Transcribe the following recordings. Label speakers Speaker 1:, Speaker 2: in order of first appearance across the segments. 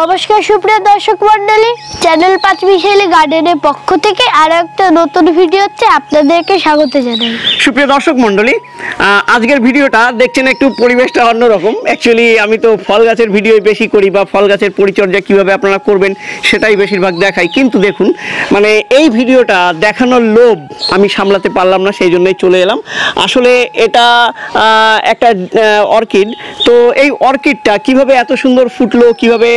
Speaker 1: নমস্কার সুপ্রিয় দর্শক মণ্ডলী, চ্যানেল পাঁচমিশালি গার্ডেনের পক্ষ থেকে আরো একটা নতুন ভিডিওতে আপনাদেরকে স্বাগত জানাই।
Speaker 2: সুপ্রিয় দর্শক মণ্ডলী, আজকের ভিডিওটা দেখছেন একটু পরিবেশটা অন্যরকম। অ্যাকচুয়ালি আমি তো ফল গাছের ভিডিও বেশি করি বা ফল গাছের পরিচর্যা কিভাবে আপনারা করবেন সেটাই বেশিরভাগ দেখাই, কিন্তু দেখুন মানে এই ভিডিওটা দেখানোর লোভ আমি সামলাতে পারলাম না, সেই জন্যই চলে এলাম। আসলে এটা একটা অর্কিড, তো এই অর্কিডটা কিভাবে এত সুন্দর ফুটলো, কিভাবে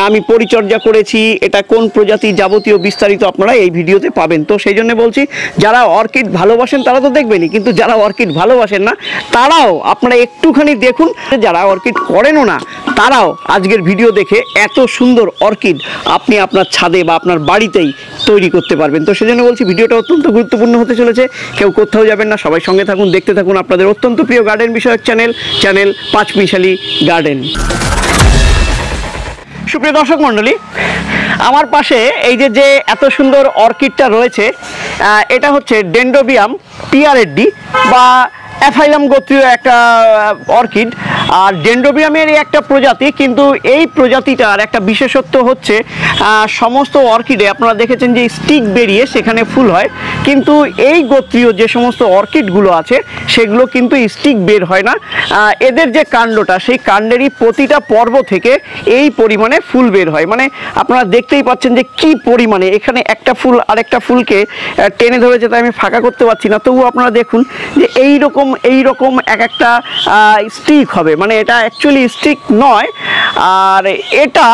Speaker 2: আমি পরিচর্যা করেছি, এটা কোন প্রজাতি, যাবতীয় বিস্তারিত আপনারা এই ভিডিওতে পাবেন। তো সেই জন্য বলছি, যারা অর্কিড ভালোবাসেন তারা তো দেখবেনই, কিন্তু যারা অর্কিড ভালোবাসেন না তারাও আপনারা একটুখানি দেখুন। যারা অর্কিড করেনও না তারাও আজকের ভিডিও দেখে এত সুন্দর অর্কিড আপনি আপনার ছাদে বা আপনার বাড়িতেই তৈরি করতে পারবেন। তো সেই জন্য বলছি ভিডিওটা অত্যন্ত গুরুত্বপূর্ণ হতে চলেছে, কেউ কোথাও যাবেন না, সবাই সঙ্গে থাকুন, দেখতে থাকুন আপনাদের অত্যন্ত প্রিয় গার্ডেন বিষয়ক চ্যানেল পাঁচমিশালি গার্ডেন। সুপ্রিয় দর্শক মণ্ডলী, আমার পাশে এই যে এত সুন্দর অর্কিডটা রয়েছে, এটা হচ্ছে ডেন্ড্রোবিয়াম পিয়ারেডি বা অ্যাফাইলাম গোত্রীয় একটা অর্কিড। আর ডেন্ড্রোবিয়ামের একটা প্রজাতি, কিন্তু এই প্রজাতিটার একটা বিশেষত্ব হচ্ছে সমস্ত অর্কিডে আপনারা দেখেছেন যে স্টিক বেরিয়ে সেখানে ফুল হয়, কিন্তু এই গোত্রীয় যে সমস্ত অর্কিডগুলো আছে সেগুলো কিন্তু স্টিক বের হয় না। এদের যে কাণ্ডটা, সেই কাণ্ডেরই প্রতিটা পর্ব থেকে এই পরিমাণে ফুল বের হয়। মানে আপনারা দেখতেই পাচ্ছেন যে কি পরিমাণে এখানে একটা ফুল আরেকটা ফুলকে টেনে ধরেছে, তাই আমি ফাঁকা করতে পারছি না, তবুও আপনারা দেখুন যে এইরকম এক একটা স্টিক হবে। মানে এটা অ্যাকচুয়ালি স্টিক নয়, আর এটা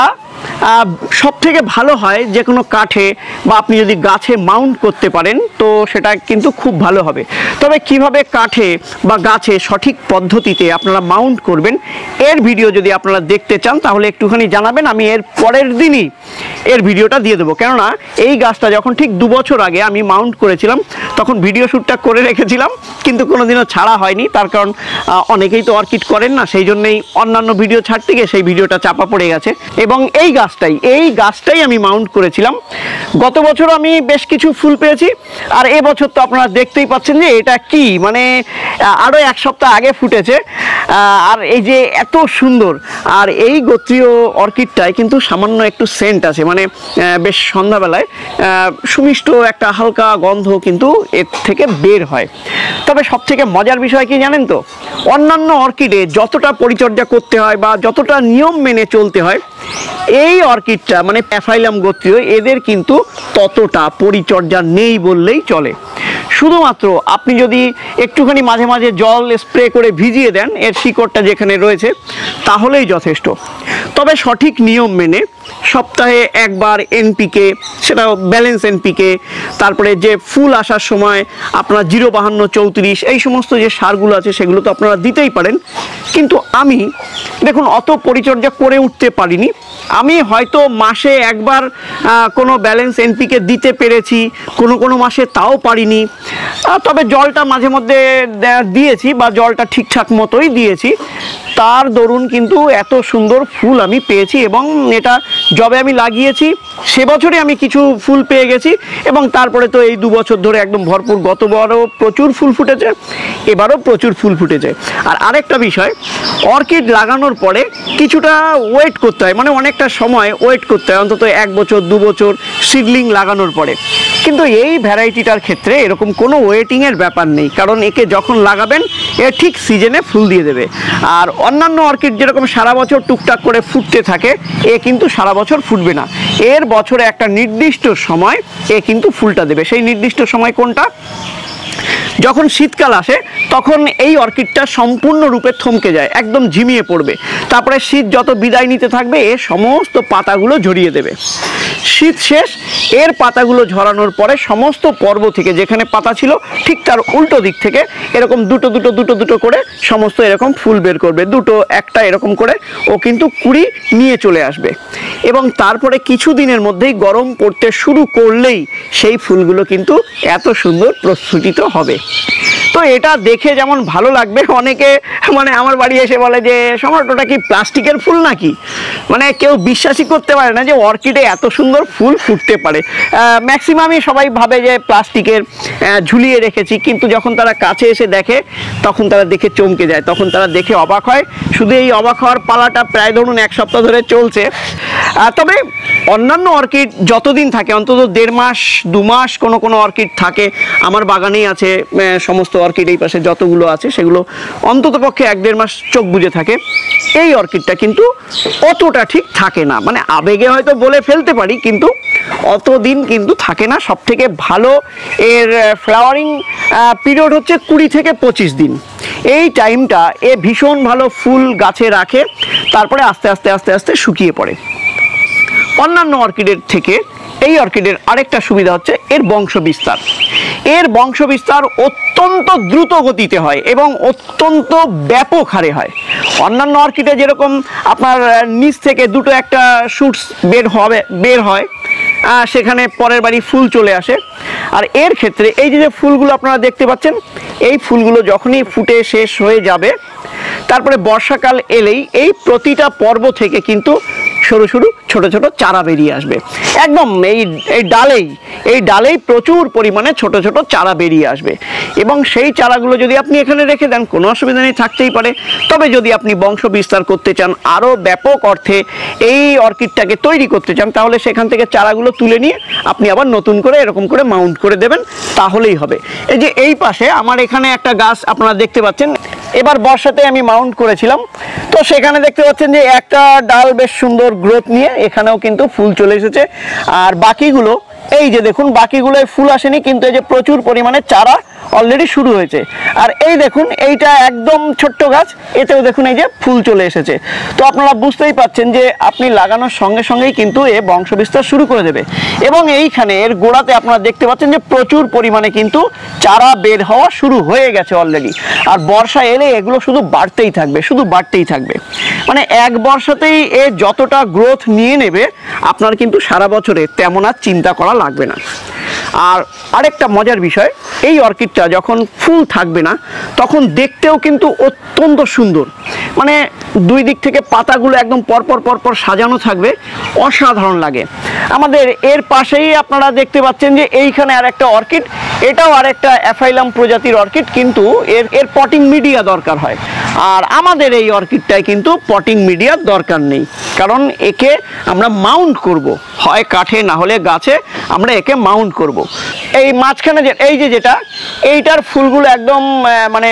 Speaker 2: সব থেকে ভালো হয় যে কোনো কাঠে বা আপনি যদি গাছে মাউন্ট করতে পারেন তো সেটা কিন্তু খুব ভালো হবে। তবে কিভাবে কাঠে বা গাছে সঠিক পদ্ধতিতে আপনারা মাউন্ট করবেন এর ভিডিও যদি আপনারা দেখতে চান তাহলে একটুখানি জানাবেন, আমি এর পরের দিনই এর ভিডিওটা দিয়ে দেবো। কেননা এই গাছটা যখন ঠিক 2 বছর আগে আমি মাউন্ট করেছিলাম তখন ভিডিও শ্যুটটা করে রেখেছিলাম, কিন্তু কোনোদিনও ছাড়া হয়নি, তার কারণ অনেকেই তো অর্কিড করেন না, সেই জন্যই অন্যান্য ভিডিও ছাড়তে গিয়ে সেই ভিডিওটা চাপা পড়ে গেছে। এবং এই গাছটাই আমি মাউন্ট করেছিলাম। গত বছর আমি বেশ কিছু ফুল পেয়েছি, আর এবছর তো আপনারা দেখতেই পাচ্ছেন যে এটা কি, মানে আরও 1 সপ্তাহ আগে ফুটেছে। আর এই যে এত সুন্দর, আর এই গোত্রীয় অর্কিডটায় কিন্তু সামান্য একটু সেন্ট আছে, মানে বেশ সন্ধ্যাবেলায় সুমিষ্ট একটা হালকা গন্ধ কিন্তু এর থেকে বের হয়। তবে সবথেকে মজার বিষয় কি জানেন তো, অন্যান্য অর্কিডে যতটা পরিচর্যা করতে হয় বা যতটা নিয়ম মেনে চলতে হয়, এই অর্কিডটা মানে অ্যাফাইলাম গোত্রীয় এদের কিন্তু ততটা পরিচর্যা নেই বললেই চলে। শুধুমাত্র আপনি যদি একটুখানি মাঝে মাঝে জল স্প্রে করে ভিজিয়ে দেন এর শিকড়টা যেখানে রয়েছে তাহলেই যথেষ্ট। তবে সঠিক নিয়ম মেনে সপ্তাহে একবার এনপিকে, সেটা ব্যালেন্স এনপিকে, তারপরে যে ফুল আসার সময় আপনার 05234 এই সমস্ত যে সারগুলো আছে সেগুলো তো আপনারা দিতেই পারেন। কিন্তু আমি দেখুন অত পরিচর্যা করে উঠতে পারিনি, আমি হয়তো মাসে একবার কোনো ব্যালেন্স এনপিকে দিতে পেরেছি, কোনো মাসে তাও পারিনি। তবে জলটা মাঝে মধ্যে দিয়েছি বা জলটা ঠিকঠাক মতোই দিয়েছি, তার দরুন কিন্তু এত সুন্দর ফুল আমি পেয়েছি। এবং এটা যবে আমি লাগিয়েছি সে বছরই আমি কিছু ফুল পেয়ে গেছি, এবং তারপরে তো এই 2 বছর ধরে একদম ভরপুর। গতবারও প্রচুর ফুল ফুটেছে, এবারও প্রচুর ফুল ফুটেছে। আর আরেকটা বিষয়, অর্কিড লাগানোর পরে কিছুটা ওয়েট করতে হয়, মানে অনেকটা সময় ওয়েট করতে হয়, অন্তত 1 বছর 2 বছর সিডলিং লাগানোর পরে। কিন্তু এই ভ্যারাইটিটার ক্ষেত্রে এরকম কোনো ওয়েটিংয়ের ব্যাপার নেই, কারণ একে যখন লাগাবেন এ ঠিক সিজনে ফুল দিয়ে দেবে। আর অন্যান্য অর্কিড যেরকম সারা বছর টুকটাক করে ফুটতে থাকে, এ কিন্তু সারা বছর ফুটবে না, এর বছরে একটা নির্দিষ্ট সময় এ কিন্তু ফুলটা দেবে। সেই নির্দিষ্ট সময় কোনটা? যখন শীতকাল আসে তখন এই অর্কিডটা সম্পূর্ণরূপে থমকে যায়, একদম ঝিমিয়ে পড়বে। তারপরে শীত যত বিদায় নিতে থাকবে এ সমস্ত পাতাগুলো ঝরিয়ে দেবে। শীত শেষ, এর পাতাগুলো ঝরানোর পরে সমস্ত পর্ব থেকে যেখানে পাতা ছিল ঠিক তার উল্টো দিক থেকে এরকম দুটো করে সমস্ত এরকম ফুল বের করবে, একটা এরকম করে ও কিন্তু কুড়ি নিয়ে চলে আসবে। এবং তারপরে কিছু দিনের মধ্যেই গরম পড়তে শুরু করলেই সেই ফুলগুলো কিন্তু এত সুন্দর প্রস্ফুটিত হবে। তো এটা দেখে যেমন ভালো লাগবে, অনেকে মানে আমার বাড়ি এসে বলে যে সম্রাট ওটা কি প্লাস্টিকের ফুল নাকি, মানে কেউ বিশ্বাসই করতে পারে না যে অর্কিডে এত সুন্দর ফুল ফুটতে পারে। ম্যাক্সিমামই সবাই ভাবে যে প্লাস্টিকের ঝুলিয়ে রেখেছি, কিন্তু যখন তারা কাছে এসে দেখে তখন তারা দেখে চমকে যায়, তখন তারা দেখে অবাক হয়। শুধু এই অবাক হওয়ার পালাটা প্রায় ধরুন 1 সপ্তাহ ধরে চলছে। তবে অন্যান্য অর্কিড যতদিন থাকে, অন্তত 1.5 মাস 2 মাস কোনো কোনো অর্কিড থাকে। আমার বাগানেই আছে সমস্ত অর্কিড, এই পাশে যতগুলো আছে সেগুলো অন্তত পক্ষে 1-1.5 মাস চোখ বুজে থাকে। এই অর্কিডটা কিন্তু অতটা ঠিক থাকে না, মানে আবেগে হয়তো বলে ফেলতে পারি, কিন্তু অতদিন কিন্তু থাকে না। সব থেকে ভালো এর ফ্লাওয়ারিং পিরিয়ড হচ্ছে 20 থেকে 25 দিন। এই টাইমটা এ ভীষণ ভালো ফুল গাছে রাখে, তারপরে আস্তে আস্তে আস্তে আস্তে শুকিয়ে পড়ে। অন্যান্য অর্কিডের থেকে এই অর্কিডের আরেকটা সুবিধা হচ্ছে এর বংশবিস্তার। এর বংশবিস্তার অত্যন্ত দ্রুত গতিতে হয় এবং অত্যন্ত ব্যাপক হারে হয়। অন্যান্য অর্কিডে যেরকম আপনার নিচ থেকে 2-1টা শুটস বের হয়, সেখানে পরের বাড়ি ফুল চলে আসে। আর এর ক্ষেত্রে এই যে ফুলগুলো আপনারা দেখতে পাচ্ছেন, এই ফুলগুলো যখনই ফুটে শেষ হয়ে যাবে, তারপরে বর্ষাকাল এলেই এই প্রতিটা পর্ব থেকে কিন্তু সরু সরু ছোট ছোট চারা বেরিয়ে আসবে। একদম এই ডালেই প্রচুর পরিমাণে ছোট ছোট চারা বেরিয়ে আসবে, এবং সেই চারাগুলো যদি আপনি এখানে রেখে দেন কোনো অসুবিধা নেই, থাকতেই পারে। তবে যদি আপনি বংশ বিস্তার করতে চান, আরও ব্যাপক অর্থে এই অর্কিডটাকে তৈরি করতে চান, তাহলে সেখান থেকে চারাগুলো তুলে নিয়ে আপনি আবার নতুন করে এরকম করে মাউন্ট করে দেবেন, তাহলেই হবে। এই যে এই পাশে আমার এখানে একটা গাছ আপনারা দেখতে পাচ্ছেন, এবার বর্ষাতে আমি মাউন্ট করেছিলাম, তো সেখানে দেখতে পাচ্ছেন যে একটা ডাল বেশ সুন্দর গ্রোথ নিয়ে এখানেও কিন্তু ফুল চলে এসেছে। আর বাকিগুলো এই যে দেখুন, বাকিগুলোয় ফুল আসেনি, কিন্তু এই যে প্রচুর পরিমাণে চারা অলরেডি শুরু হয়েছে। আর এই দেখুন, এইটা একদম ছোট্ট গাছ, এতেও দেখুন এই যে ফুল চলে এসেছে। তো আপনারা বুঝতেই পাচ্ছেন যে আপনি লাগানোর সঙ্গে সঙ্গেই কিন্তু এ বংশবিস্তার শুরু করে দেবে। এবং এইখানে এর গোড়াতে আপনারা দেখতে পাচ্ছেন যে প্রচুর পরিমাণে কিন্তু চারা বের হওয়া শুরু হয়ে গেছে অলরেডি। আর বর্ষা এলে এগুলো শুধু বাড়তেই থাকবে, শুধু বাড়তেই থাকবে। মানে এক বর্ষাতেই এ যতটা গ্রোথ নিয়ে নেবে, আপনার কিন্তু সারা বছরে তেমন আর চিন্তা করা লাগবে না। আর আরেকটা মজার বিষয়, এই অর্কিডটা যখন ফুল থাকবে না, তখন দেখতেও কিন্তু অত্যন্ত সুন্দর। মানে দুই দিক থেকে পাতাগুলো একদম পরপর পরপর সাজানো থাকবে, অসাধারণ লাগে। আমাদের এর পাশেই আপনারা দেখতে পাচ্ছেন যে এইখানে আর একটা অর্কিড, এটাও আরেকটা অ্যাফাইলাম প্রজাতির অর্কিড, কিন্তু এর পটিং মিডিয়া দরকার হয়। আর আমাদের এই অর্কিডটায় কিন্তু পটিং মিডিয়ার দরকার নেই, কারণ একে আমরা মাউন্ট করব, হয় কাঠে না হলে গাছে আমরা একে মাউন্ট করব। এই মাঝখানে যেটা এইটার ফুলগুলো একদম মানে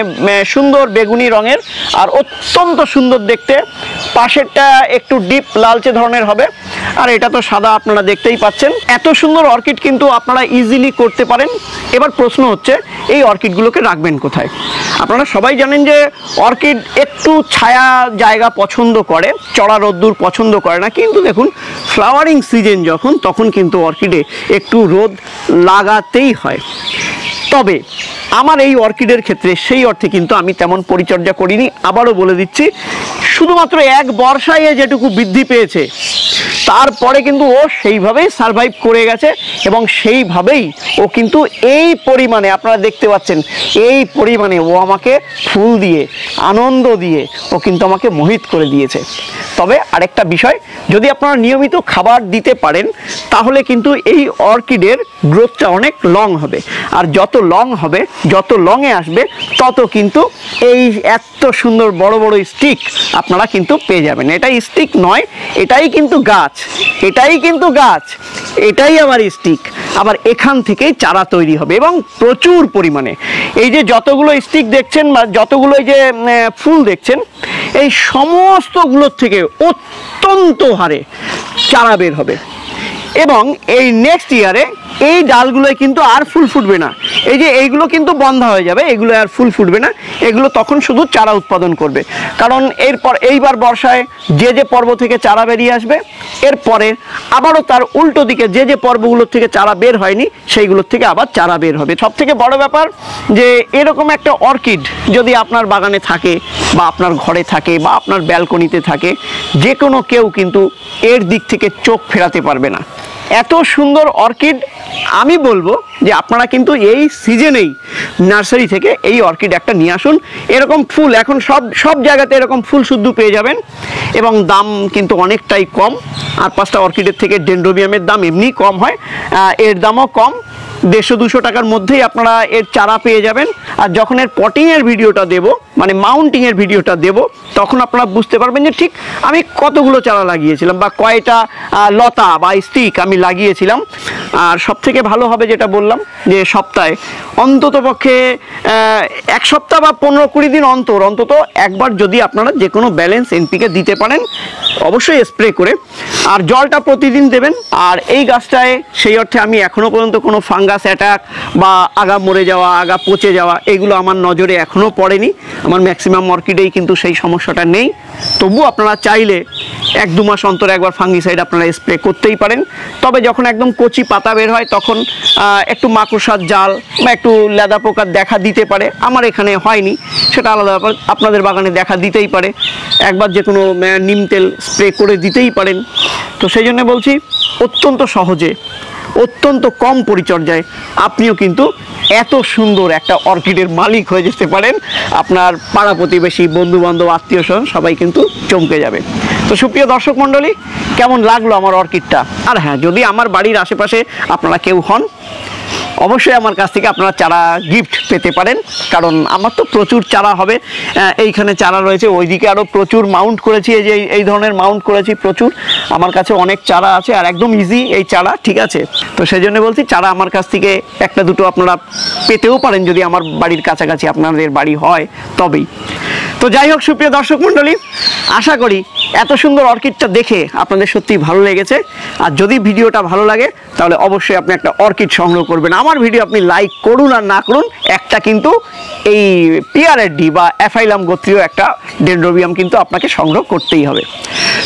Speaker 2: সুন্দর বেগুনি রঙের আর অত্যন্ত সুন্দর দেখতে। পাশেরটা একটু ডিপ লালচে ধরনের হবে, আর এটা তো সাদা, আপনারা দেখতেই পাচ্ছেন। এত সুন্দর অর্কিড কিন্তু আপনারা ইজিলি করতে পারেন। এবার প্রশ্ন হচ্ছে, এই অর্কিডগুলোকে রাখবেন কোথায়? আপনারা সবাই জানেন যে অর্কিড একটু ছায়া জায়গা পছন্দ করে, চড়া রোদ্দুর পছন্দ করে না, কিন্তু দেখুন ফ্লাওয়ারিং সিজন যখন, তখন কিন্তু অর্কিডে একটু রোদ লাগাতেই হয়। তবে আমার এই অর্কিডের ক্ষেত্রে সেই অর্থে কিন্তু আমি তেমন পরিচর্যা করিনি। আবারও বলে দিচ্ছি, শুধুমাত্র এক বর্ষায় যেটুকু বৃদ্ধি পেয়েছে, তারপরে কিন্তু ও সেইভাবেই সারভাইভ করে গেছে, এবং সেইভাবেই ও কিন্তু এই পরিমাণে আপনারা দেখতে পাচ্ছেন, এই পরিমাণে ও আমাকে ফুল দিয়ে আনন্দ দিয়ে ও কিন্তু আমাকে মোহিত করে দিয়েছে। তবে আরেকটা বিষয়, যদি আপনারা নিয়মিত খাবার দিতে পারেন, তাহলে কিন্তু এই অর্কিডের গ্রোথটা অনেক লং হবে। আর যত লং হবে, যত লংয়ে আসবে, তত কিন্তু এই এত সুন্দর বড় বড় স্টিক আপনারা কিন্তু পেয়ে যাবেন। এটাই স্টিক নয়, এটাই কিন্তু গাছ, এটাই কিন্তু গাছ, এটাই আবার স্টিক। আবার এখান থেকেই চারা তৈরি হবে, এবং প্রচুর পরিমাণে। এই যে যতগুলো স্টিক দেখছেন বা যতগুলো এই যে ফুল দেখছেন, এই সমস্তগুলোর থেকে অত্যন্ত হারে চারা বের হবে। এবং এই নেক্সট ইয়ারে এই ডালগুলোয় কিন্তু আর ফুল ফুটবে না, এই যে এইগুলো কিন্তু বন্ধ হয়ে যাবে, এগুলো আর ফুল ফুটবে না, এগুলো তখন শুধু চারা উৎপাদন করবে। কারণ এইবার বর্ষায় যে পর্ব থেকে চারা বেরিয়ে আসবে, এরপরে আবারও তার উল্টো দিকে যে পর্বগুলোর থেকে চারা বের হয়নি, সেইগুলোর থেকে আবার চারা বের হবে। সব থেকে বড় ব্যাপার যে এরকম একটা অর্কিড যদি আপনার বাগানে থাকে, বা আপনার ঘরে থাকে, বা আপনার ব্যালকনিতে থাকে, যে কোনো কেউ কিন্তু এর দিক থেকে চোখ ফেরাতে পারবে না। এত সুন্দর অর্কিড আমি বলবো যে আপনারা কিন্তু এই সিজনেই নার্সারি থেকে এই অর্কিড একটা নিয়ে আসুন। এরকম ফুল এখন সব জায়গাতে এরকম ফুল শুদ্ধ পেয়ে যাবেন এবং দাম কিন্তু অনেকটাই কম। আর 5টা অর্কিডের থেকে ডেন্ড্রোবিয়ামের দাম এমনি কম হয়, এর দামও কম, 150-200 টাকার মধ্যেই আপনারা এর চারা পেয়ে যাবেন। আর যখন এর পটিংয়ের ভিডিওটা দেব, মানে মাউন্টিংয়ের ভিডিওটা দেব, তখন আপনারা বুঝতে পারবেন যে ঠিক আমি কতগুলো চারা লাগিয়েছিলাম বা কয়টা লতা বা স্টিক আমি লাগিয়েছিলাম। আর সবথেকে ভালো হবে যেটা বললাম যে সপ্তাহে অন্ততপক্ষে 1 সপ্তাহ বা 15-20 দিন অন্তত একবার যদি আপনারা যে কোনো ব্যালেন্স এনপিকে দিতে পারেন, অবশ্যই স্প্রে করে, আর জলটা প্রতিদিন দেবেন। আর এই গাছটায় সেই অর্থে আমি এখনও পর্যন্ত কোনো ফাঙ্গাস অ্যাটাক বা আগা মরে যাওয়া, আগা পচে যাওয়া, এগুলো আমার নজরে এখনও পড়েনি। আমার ম্যাক্সিমাম অর্কিডেই কিন্তু সেই সমস্যাটা নেই। তবু আপনারা চাইলে 1-2 মাস অন্তর একবার ফাঙ্গিসাইড আপনারা স্প্রে করতেই পারেন। তবে যখন একদম কচি পাতা বের হয় তখন একটু মাকড়সার জাল বা একটু লেদা পোকার দেখা দিতে পারে। আমার এখানে হয়নি, সেটা আলাদা ব্যাপার, আপনাদের বাগানে দেখা দিতেই পারে। একবার যে কোনো নিম তেল স্প্রে করে দিতেই পারেন। তো সেই জন্য বলছি, অত্যন্ত সহজে, অত্যন্ত কম পরিচর্যায় আপনিও কিন্তু এত সুন্দর একটা অর্কিডের মালিক হয়ে যেতে পারেন। আপনার পাড়া প্রতিবেশী, বন্ধু বান্ধব, আত্মীয় স্বজন সবাই কিন্তু চমকে যাবে। তো সুপ্রিয় দর্শক মণ্ডলী, কেমন লাগলো আমার অর্কিডটা? আর হ্যাঁ, যদি আমার বাড়ির আশেপাশে আপনারা কেউ হন, অবশ্যই আমার কাছ থেকে আপনারা চারা গিফট পেতে পারেন, কারণ আমার তো প্রচুর চারা হবে। এইখানে চারা রয়েছে, ওইদিকে আরও প্রচুর মাউন্ট করেছি, এই যে এই ধরনের মাউন্ট করেছি প্রচুর। আমার কাছে অনেক চারা আছে আর একদম ইজি এই চারা, ঠিক আছে? তো সেই জন্য বলছি, চারা আমার কাছ থেকে 1-2 আপনারা পেতেও পারেন যদি আমার বাড়ির কাছাকাছি আপনাদের বাড়ি হয় তবেই। তো যাই হোক সুপ্রিয় দর্শক মণ্ডলী, আশা করি এত সুন্দর অর্কিডটা দেখে আপনাদের সত্যিই ভালো লেগেছে। আর যদি ভিডিওটা ভালো লাগে তাহলে অবশ্যই আপনি একটা অর্কিড সংগ্রহ করবেন। আমার ভিডিও আপনি লাইক করুন আর না করুন, একটা কিন্তু এই পিআরএডি বা অ্যাফাইলাম গোত্রীয় একটা ডেন্ড্রোবিয়াম কিন্তু আপনাকে সংগ্রহ করতেই হবে।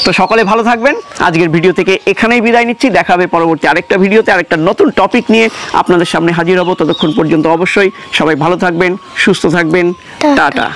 Speaker 2: তো সকলে ভালো থাকবেন। আজকের ভিডিও থেকে এখানেই বিদায় নিচ্ছি। দেখা হবে পরবর্তী আরেকটা ভিডিওতে আরেকটা নতুন টপিক নিয়ে আপনাদের সামনে হাজির হব। ততক্ষণ পর্যন্ত অবশ্যই সবাই ভালো থাকবেন, সুস্থ থাকবেন। টাটা।